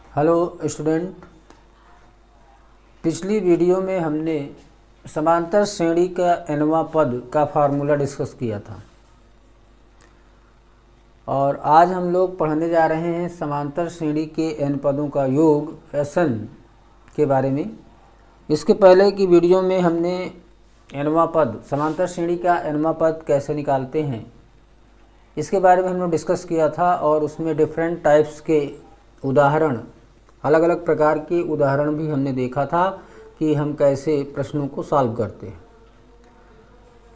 Hello student, पिछली video में हमने समांतर श्रेणी का nवां पद का फार्मूला डिस्कस किया था और आज हम लोग पढ़ने जा रहे हैं समांतर श्रेणी के n पदों का योग Sn के बारे में। इसके पहले की वीडियो में हमने nवां पद, समांतर श्रेणी का nवां पद कैसे निकालते हैं इसके बारे में हमने डिस्कस किया था और उसमें डिफरेंट टाइप्स के उदाहरण, अलग अलग प्रकार के उदाहरण भी हमने देखा था कि हम कैसे प्रश्नों को सॉल्व करते हैं।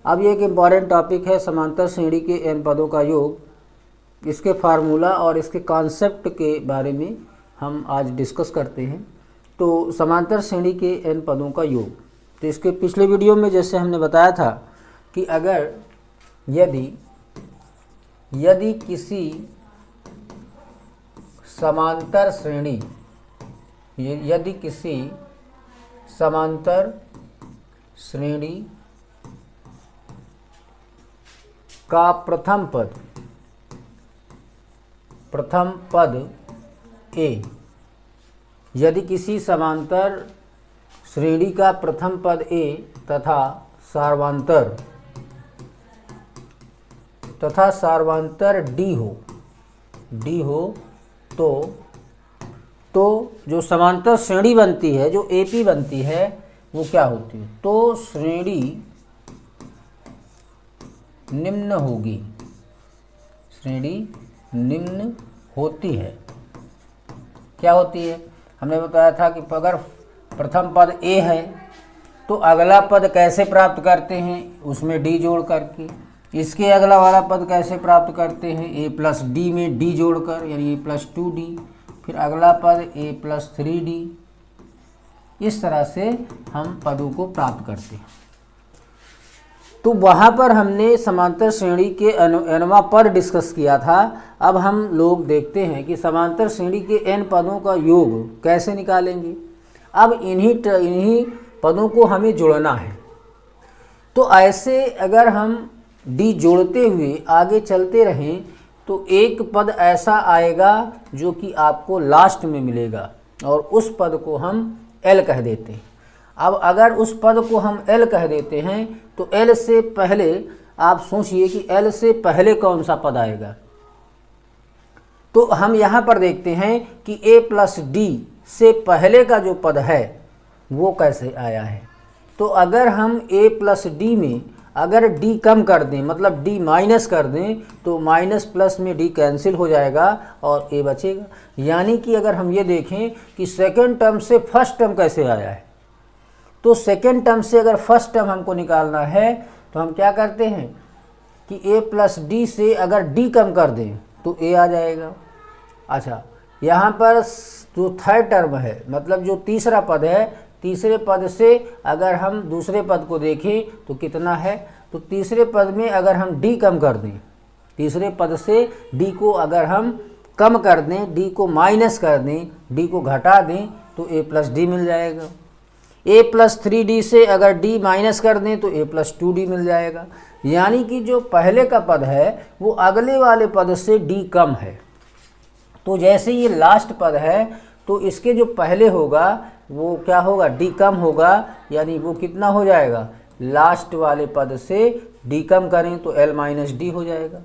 अब ये एक इम्पॉर्टेंट टॉपिक है समांतर श्रेणी के n पदों का योग। इसके फार्मूला और इसके कॉन्सेप्ट के बारे में हम आज डिस्कस करते हैं। तो समांतर श्रेणी के n पदों का योग, तो इसके पिछले वीडियो में जैसे हमने बताया था कि अगर यदि किसी समांतर श्रेणी, यदि किसी समांतर श्रेणी का प्रथम पद A, यदि किसी समांतर श्रेणी का प्रथम पद A तथा सार्वंतर D हो तो जो समांतर श्रेणी बनती है, जो AP बनती है, वो क्या होती है? तो श्रेणी निम्न होगी, श्रेणी निम्न होती है। क्या होती है? हमने बताया था कि अगर प्रथम पद A है तो अगला पद कैसे प्राप्त करते हैं? उसमें D जोड़ करके। इसके अगला वाला पद कैसे प्राप्त करते हैं? A प्लस D में D जोड़कर, यानी A प्लस 2D। फिर अगला पद A प्लस 3D। इस तरह से हम पदों को प्राप्त करते हैं। तो वहाँ पर हमने समांतर श्रेणी के nवां पद डिस्कस किया था। अब हम लोग देखते हैं कि समांतर श्रेणी के n पदों का योग कैसे निकालेंगे। अब इन्हीं पदों को हमें जोड़ना है। तो ऐसे अगर हम D जोड़ते हुए आगे चलते रहें तो एक पद ऐसा आएगा जो कि आपको लास्ट में मिलेगा और उस पद को हम L कह देते हैं। अब अगर उस पद को हम L कह देते हैं तो L से पहले आप सोचिए कि L से पहले कौन सा पद आएगा। तो हम यहाँ पर देखते हैं कि A प्लस D से पहले का जो पद है वो कैसे आया है। तो अगर हम A प्लस D में अगर D कम कर दें, मतलब D माइनस कर दें, तो माइनस प्लस में D कैंसिल हो जाएगा और A बचेगा। यानी कि अगर हम ये देखें कि सेकेंड टर्म से फर्स्ट टर्म कैसे आया है, तो सेकेंड टर्म से अगर फर्स्ट टर्म हमको निकालना है तो हम क्या करते हैं कि A प्लस D से अगर D कम कर दें तो A आ जाएगा। अच्छा, यहाँ पर जो थर्ड टर्म है, मतलब जो तीसरा पद है, तीसरे पद से अगर हम दूसरे पद को देखें तो कितना है? तो तीसरे पद में अगर हम D कम कर दें, तीसरे पद से D को अगर हम कम कर दें, D को माइनस कर दें, D को घटा दें तो A प्लस D मिल जाएगा। A प्लस 3D से अगर D माइनस कर दें तो A प्लस 2D मिल जाएगा। यानी कि जो पहले का पद है वो अगले वाले पद से D कम है। तो जैसे ये लास्ट पद है तो इसके जो पहले होगा वो क्या होगा? D कम होगा, यानी वो कितना हो जाएगा? लास्ट वाले पद से D कम करें तो L माइनस D हो जाएगा।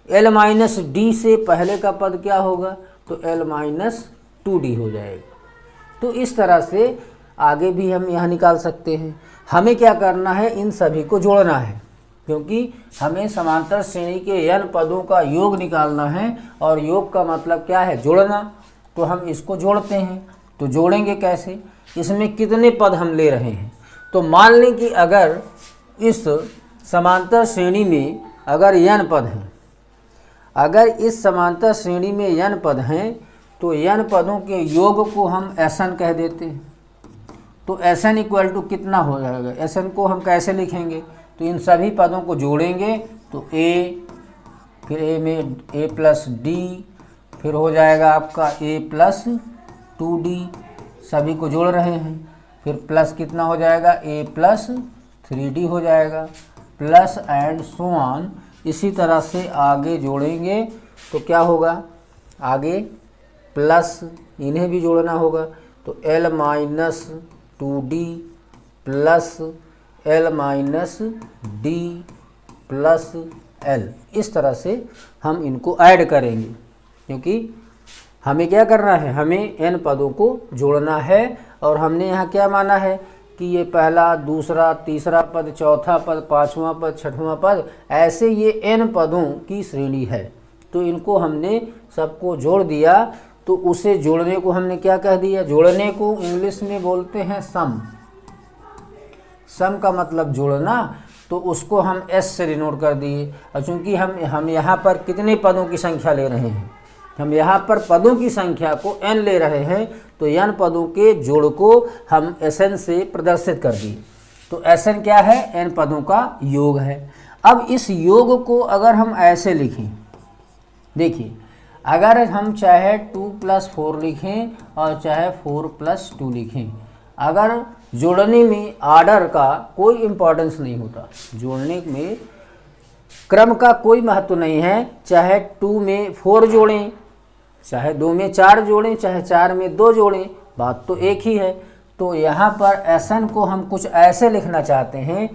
L माइनस D से पहले का पद क्या होगा? तो L माइनस 2D हो जाएगा। तो इस तरह से आगे भी हम यहाँ निकाल सकते हैं। हमें क्या करना है? इन सभी को जोड़ना है, क्योंकि हमें समांतर श्रेणी के n पदों का योग निकालना है और योग का मतलब क्या है? जोड़ना। तो हम इसको जोड़ते हैं। तो जोड़ेंगे कैसे? इसमें कितने पद हम ले रहे हैं? तो मान लें कि अगर इस समांतर श्रेणी में अगर n पद हैं, अगर इस समांतर श्रेणी में n पद हैं तो n पदों के योग को हम Sn कह देते हैं। तो Sn इक्वल टू कितना हो जाएगा? Sn को हम कैसे लिखेंगे? तो इन सभी पदों को जोड़ेंगे तो A, फिर A में A प्लस D, फिर हो जाएगा आपका A प्लस 2D, सभी को जोड़ रहे हैं। फिर प्लस कितना हो जाएगा? A प्लस 3D हो जाएगा, प्लस एंड सो ऑन। इसी तरह से आगे जोड़ेंगे तो क्या होगा? आगे प्लस इन्हें भी जोड़ना होगा। तो L minus 2D plus L minus D plus L, इस तरह से हम इनको ऐड करेंगे, क्योंकि हमें क्या करना है, हमें n पदों को जोड़ना है। और हमने यहाँ क्या माना है कि ये पहला, दूसरा, तीसरा पद, चौथा पद, पाँचवां पद, छठवां पद, ऐसे ये n पदों की श्रेणी है। तो इनको हमने सबको जोड़ दिया। तो उसे जोड़ने को हमने क्या कह दिया, जोड़ने को इंग्लिश में बोलते हैं सम। सम का मतलब जोड़ना, तो उसको हम s से डिनोट कर दिए। और चूँकि हम यहाँ पर कितने पदों की संख्या ले रहे हैं, हम यहाँ पर पदों की संख्या को n ले रहे हैं, तो n पदों के जोड़ को हम Sn से प्रदर्शित कर दिए। तो Sn क्या है, n पदों का योग है। अब इस योग को अगर हम ऐसे लिखें, देखिए, अगर हम चाहे 2 + 4 लिखें और चाहे 4 + 2 लिखें, अगर जोड़ने में आर्डर का कोई इम्पोर्टेंस नहीं होता, जोड़ने में क्रम का कोई महत्व नहीं है। चाहे 2 में 4 जोड़ें, चाहे 2 में 4 जोड़ें, चाहे 4 में 2 जोड़ें, बात तो एक ही है। तो यहाँ पर Sn को हम कुछ ऐसे लिखना चाहते हैं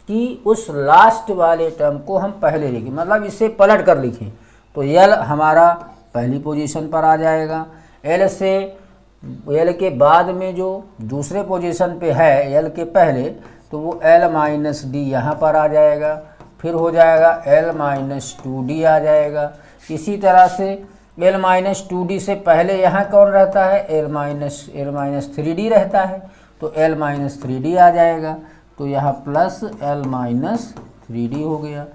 कि उस लास्ट वाले टर्म को हम पहले लिखें, मतलब इसे पलट कर लिखें। तो L हमारा पहली पोजीशन पर आ जाएगा। L के बाद में जो दूसरे पोजीशन पे है, L के पहले, तो वो L माइनस D यहाँ पर आ जाएगा। फिर हो जाएगा L माइनस 2D आ जाएगा। इसी तरह से L माइनस 2D से पहले यहाँ कौन रहता है, L माइनस 3D रहता है। तो L माइनस 3D आ जाएगा। तो यहाँ प्लस L माइनस 3D हो गया।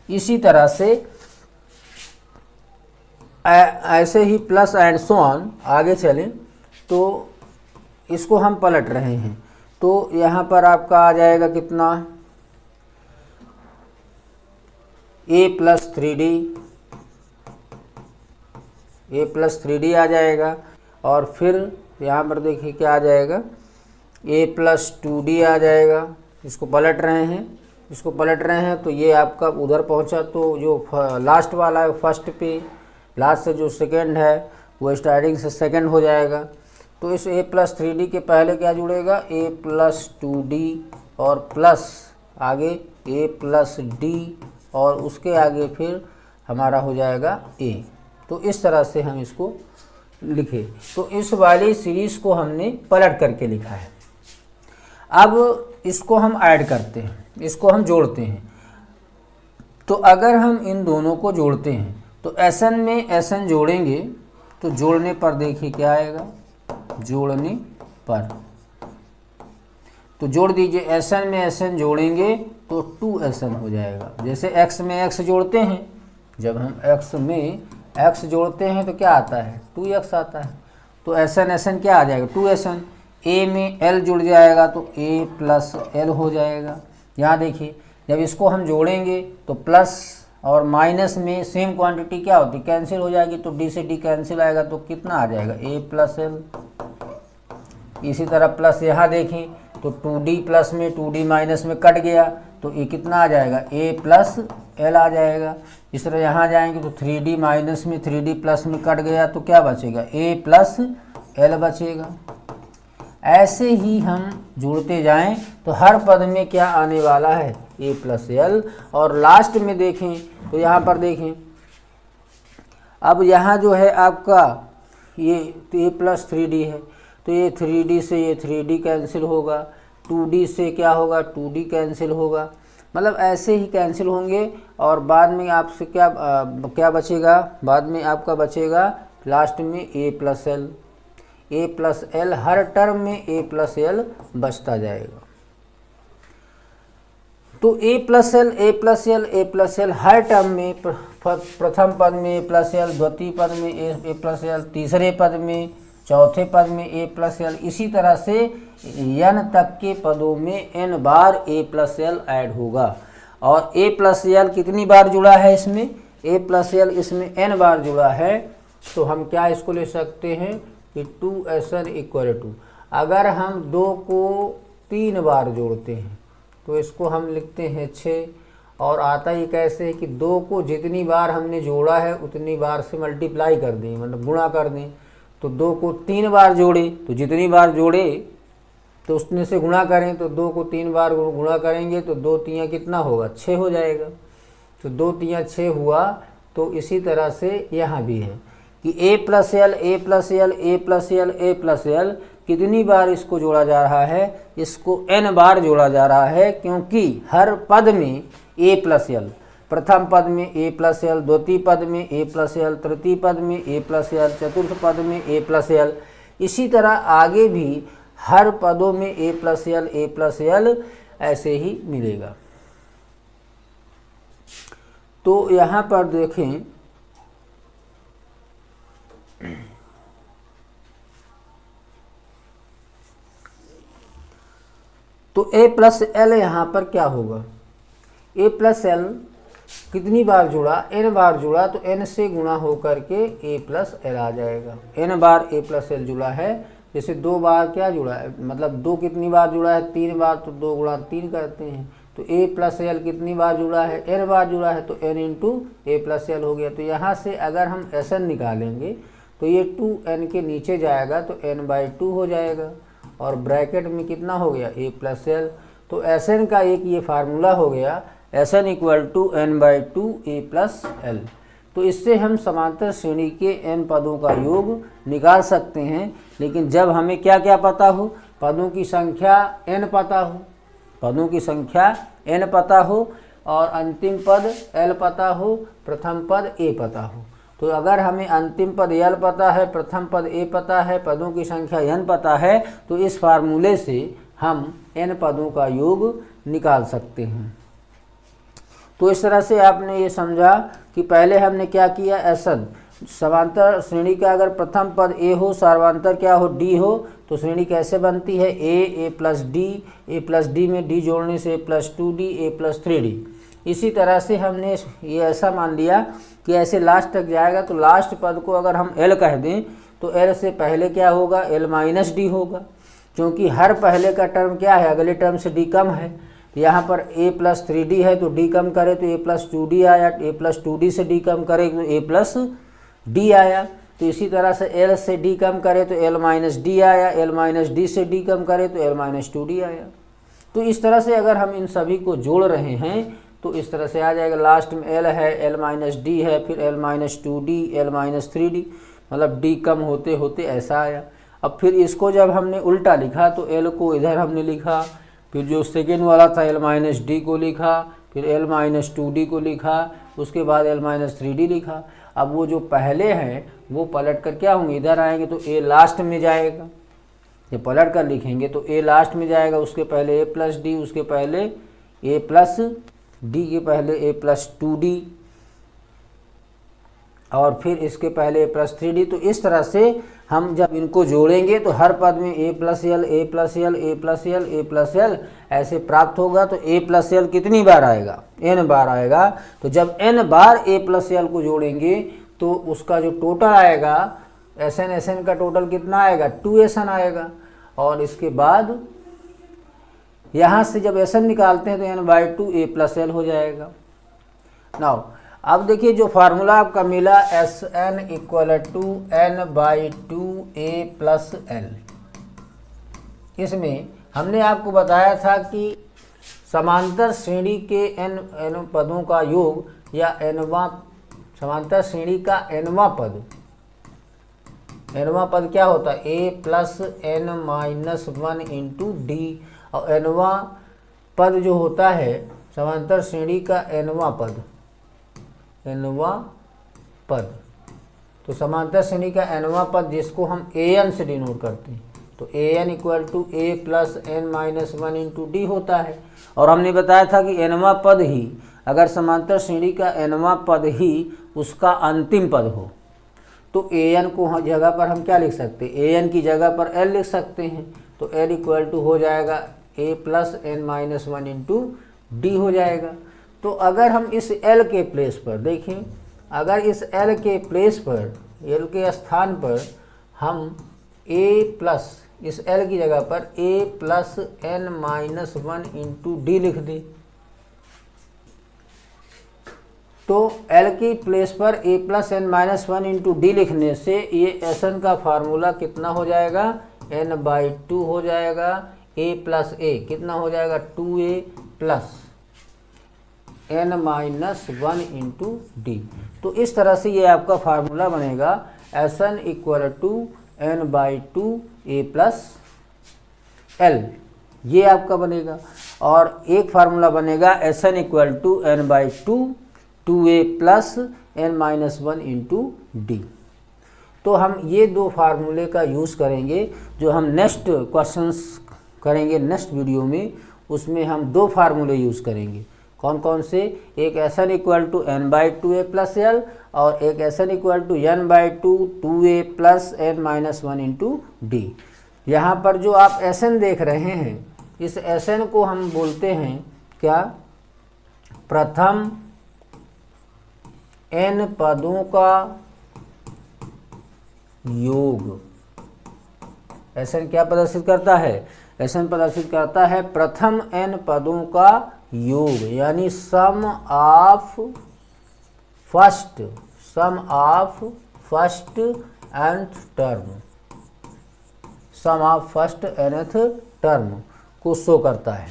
इसी तरह से ऐसे ही प्लस एंड सो ऑन आगे चलें, तो इसको हम पलट रहे हैं। तो यहाँ पर आपका आ जाएगा कितना, A प्लस 3D आ जाएगा। और फिर यहाँ पर देखिए क्या आ जाएगा, A प्लस 2D आ जाएगा। इसको पलट रहे हैं, तो ये आपका उधर पहुँचा। तो जो लास्ट वाला है फर्स्ट पे, लास्ट से जो सेकंड है वो स्टार्टिंग से सेकंड हो जाएगा। तो इस A प्लस 3D के पहले क्या जुड़ेगा, A प्लस 2D और प्लस आगे A प्लस D और उसके आगे फिर हमारा हो जाएगा A। तो इस तरह से हम इसको लिखे। तो इस वाली सीरीज़ को हमने पलट करके लिखा है। अब इसको हम ऐड करते हैं, इसको हम जोड़ते हैं। तो अगर हम इन दोनों को जोड़ते हैं, तो Sn में Sn जोड़ेंगे, तो जोड़ने पर देखिए क्या आएगा, जोड़ने पर तो जोड़ दीजिए, Sn में Sn जोड़ेंगे तो 2Sn हो जाएगा। जैसे x में x जोड़ते हैं, जब हम x में x जोड़ते हैं तो क्या आता है, 2x आता है। तो Sn क्या आ जाएगा, 2Sn। A में L जुड़ जाएगा तो A प्लस L हो जाएगा। यहाँ देखिए, जब इसको हम जोड़ेंगे तो प्लस और माइनस में सेम क्वांटिटी क्या होती है, कैंसिल हो जाएगी। तो D से D कैंसिल आएगा तो कितना आ जाएगा, A प्लस L। इसी तरह प्लस यहाँ देखें तो 2D प्लस में 2D माइनस में कट गया, तो ये कितना आ जाएगा, A प्लस L आ जाएगा। इस तरह यहाँ जाएंगे तो 3D माइनस में 3D प्लस में कट गया, तो क्या बचेगा, A प्लस L बचेगा। ऐसे ही हम जोड़ते जाएं तो हर पद में क्या आने वाला है, A प्लस L। और लास्ट में देखें तो यहाँ पर देखें, अब यहाँ जो है आपका ये A प्लस 3D है, तो ये 3D से ये 3D कैंसिल होगा, 2D से क्या होगा, 2D कैंसिल होगा। मतलब ऐसे ही कैंसिल होंगे। और बाद में आपसे क्या बचेगा, बाद में आपका बचेगा लास्ट में A plus L। A plus L, her term में A प्लस L बचता जाएगा। तो A plus L, A plus L, A plus L her term में, प्रथम पद में A प्लस L, द्वितीय पद में A प्लस L, तीसरे पद में, चौथे पद में A प्लस L, इसी तरह से n तक के पदों में n bar A plus L add होगा। और A प्लस L कितनी बार जुड़ा है इसमें, A प्लस L इसमें n बार जुड़ा है। तो हम क्या इसको ले सकते हैं कि 2Sn इक्वल टू, अगर हम 2 को 3 बार जोड़ते हैं तो इसको हम लिखते हैं 6। और आता ही कैसे है कि 2 को जितनी बार हमने जोड़ा है उतनी बार से मल्टीप्लाई कर दें, मतलब गुणा कर दें। तो 2 को 3 बार जोड़े, तो जितनी बार जोड़े तो उसमें से गुणा करें, तो 2 को 3 बार गुणा करेंगे तो 2 तियाँ कितना होगा, 6 हो जाएगा। तो 2 तियाँ 6 हुआ। तो इसी तरह से यहाँ भी है कि a plus L, A plus L, A plus L, A plus L, कितनी बार इसको जोड़ा जा रहा है, इसको n बार जोड़ा जा रहा है, क्योंकि हर पद में a प्लस एल, प्रथम पद में a प्लस एल, द्वितीय पद में a प्लस एल, तृतीय पद में a प्लस एल, चतुर्थ पद में a प्लस एल, इसी तरह आगे भी हर पदों में a प्लस एल ऐसे ही मिलेगा। तो यहाँ पर देखें तो a प्लस एल यहाँ पर क्या होगा, a प्लस एल कितनी बार जुड़ा, n बार जुड़ा, तो n से गुणा हो करके a प्लस एल आ जाएगा। n bar a plus L जुड़ा है, जैसे 2 बार क्या जुड़ा है, मतलब 2 कितनी बार जुड़ा है, 3 बार, तो 2 गुणा 3 करते हैं। तो a प्लस एल कितनी बार जुड़ा है, n बार जुड़ा है, तो n इंटू ए प्लस एल हो गया। तो यहाँ से अगर हम Sn निकालेंगे तो ये 2n के नीचे जाएगा तो n/2 हो जाएगा, और ब्रैकेट में कितना हो गया, a प्लस एल। तो Sn का एक ये फार्मूला हो गया, Sn equal to n/2 a plus L. तो इससे हम समांतर श्रेणी के n पदों का योग निकाल सकते हैं, लेकिन जब हमें क्या क्या पता हो, पदों की संख्या n पता हो, पदों की संख्या n पता हो, और अंतिम पद l पता हो, प्रथम पद a पता हो। तो अगर हमें अंतिम पद l पता है, प्रथम पद a पता है, पदों की संख्या n पता है, तो इस फार्मूले से हम n पदों का योग निकाल सकते हैं। तो इस तरह से आपने ये समझा कि पहले हमने क्या किया, Sn समांतर श्रेणी का अगर प्रथम पद a हो, सर्वांतर क्या हो, d हो, तो श्रेणी कैसे बनती है, a प्लस d में d जोड़ने से a plus 2d, a plus 3d। इसी तरह से हमने ये ऐसा मान लिया कि ऐसे लास्ट तक जाएगा, तो लास्ट पद को अगर हम l कह दें तो l से पहले क्या होगा, l माइनस डी होगा, क्योंकि हर पहले का टर्म क्या है, अगले टर्म से d कम है। तो यहाँ पर a प्लस 3d है, तो d कम करे तो a प्लस 2d आया, a प्लस 2d से d कम करे तो a प्लस d आया। तो इसी तरह से l से d कम करे तो l माइनस डी आया, l माइनस डी से d कम करे तो l माइनस 2d आया। तो इस तरह से अगर हम इन सभी को जोड़ रहे हैं तो इस तरह से आ जाएगा, लास्ट में l है, l माइनस डी है, फिर l minus 2d, l minus 3d, मतलब d कम होते होते ऐसा आया। अब फिर इसको जब हमने उल्टा लिखा तो l को इधर हमने लिखा, फिर जो सेकेंड वाला था l माइनस डी को लिखा, फिर l माइनस 2d को लिखा, उसके बाद l माइनस 3d लिखा। अब वो जो पहले हैं वो पलट कर क्या होंगे, इधर आएंगे तो a लास्ट में जाएगा, ये पलट कर लिखेंगे तो a लास्ट में जाएगा, उसके पहले a प्लस डी, उसके पहले a प्लस डी के पहले a प्लस 2d, और फिर इसके पहले a प्लस 3d। तो इस तरह से हम जब इनको जोड़ेंगे तो हर पद में a plus L, A plus L, A plus L, A plus L ऐसे प्राप्त होगा। तो a प्लस एल कितनी बार आएगा, n बार आएगा। तो जब n bar a plus L को जोड़ेंगे तो उसका जो टोटल आएगा, Sn का टोटल कितना आएगा, 2Sn आएगा। और इसके बाद यहाँ से जब Sn निकालते हैं तो n/2 a प्लस एल हो जाएगा। नाउ अब देखिए जो फार्मूला आपका मिला, Sn equal to n/2 a plus L, इसमें हमने आपको बताया था कि समांतर श्रेणी के n पदों का योग या nवां समांतर श्रेणी का nवां पद क्या होता है, a plus n minus 1 into D. और nवां पद जो होता है समांतर श्रेणी का nवां पद, तो समांतर श्रेणी का nवां पद जिसको हम an से डिनोट करते हैं, तो an equal to a plus n minus 1 into D होता है। और हमने बताया था कि nवां पद ही, अगर समांतर श्रेणी का nवां पद ही उसका अंतिम पद हो तो an को जगह पर हम क्या लिख सकते हैं, an की जगह पर l लिख सकते हैं। तो l इक्वल टू हो जाएगा a plus n minus 1 into D हो जाएगा। तो अगर हम इस l के प्लेस पर देखें, अगर इस l के प्लेस पर, l के स्थान पर हम a प्लस, इस l की जगह पर a plus n minus 1 into D लिख दें, तो L की प्लेस पर a plus N minus one into D लिखने से ये Sn का फार्मूला कितना हो जाएगा, n/2 हो जाएगा। a प्लस a कितना हो जाएगा, 2a plus n minus one into D. तो इस तरह से ये आपका फार्मूला बनेगा Sn equal to n/2 a plus l, ये आपका बनेगा। और एक फार्मूला बनेगा Sn equal to n/2 2a plus n minus one into D. तो हम ये दो फार्मूले का यूज़ करेंगे, जो हम नेक्स्ट क्वेश्चंस करेंगे नेक्स्ट वीडियो में, उसमें हम दो फार्मूले यूज़ करेंगे। कौन कौन से, एक Sn equal to n/2 a plus l और एक Sn equal to n/2 2a plus n minus one into D. यहाँ पर जो आप Sn देख रहे हैं, इस Sn को हम बोलते हैं क्या, प्रथम n पदों का योग। Sn क्या प्रदर्शित करता है, Sn प्रदर्शित करता है प्रथम n पदों का योग, यानी sum of first nth term, sum of first nth term को शो करता है।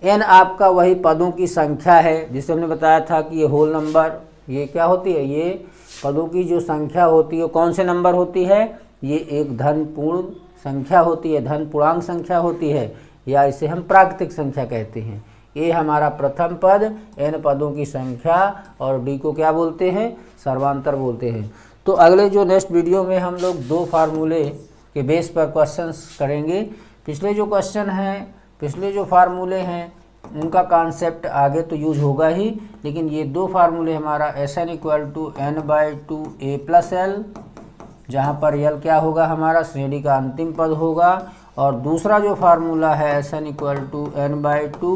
n आपका वही पदों की संख्या है, जिसे हमने बताया था कि ये होल नंबर, ये क्या होती है, ये पदों की जो संख्या होती है कौन से नंबर होती है, ये एक धन पूर्ण संख्या होती है, धन पूर्णांक संख्या होती है, या इसे हम प्राकृतिक संख्या कहते हैं। ये हमारा प्रथम पद, n पदों की संख्या, और d को क्या बोलते हैं, सर्वांतर बोलते हैं। तो अगले जो नेक्स्ट वीडियो में हम लोग दो फार्मूले के बेस पर क्वेश्चंस करेंगे। पिछले जो फार्मूले हैं उनका कॉन्सेप्ट आगे तो यूज होगा ही, लेकिन ये दो फार्मूले हमारा Sn equal to n/2 a plus l, जहाँ पर l क्या होगा, हमारा श्रेणी का अंतिम पद होगा, और दूसरा जो फार्मूला है Sn equal to n/2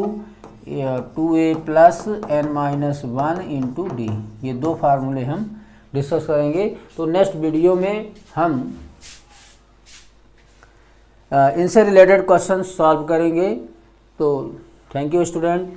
2a plus n minus one into D. ये दो फार्मूले हम डिस्कस करेंगे। तो नेक्स्ट वीडियो में हम इनसे रिलेटेड क्वेश्चन सॉल्व करेंगे। तो थैंक यू स्टूडेंट।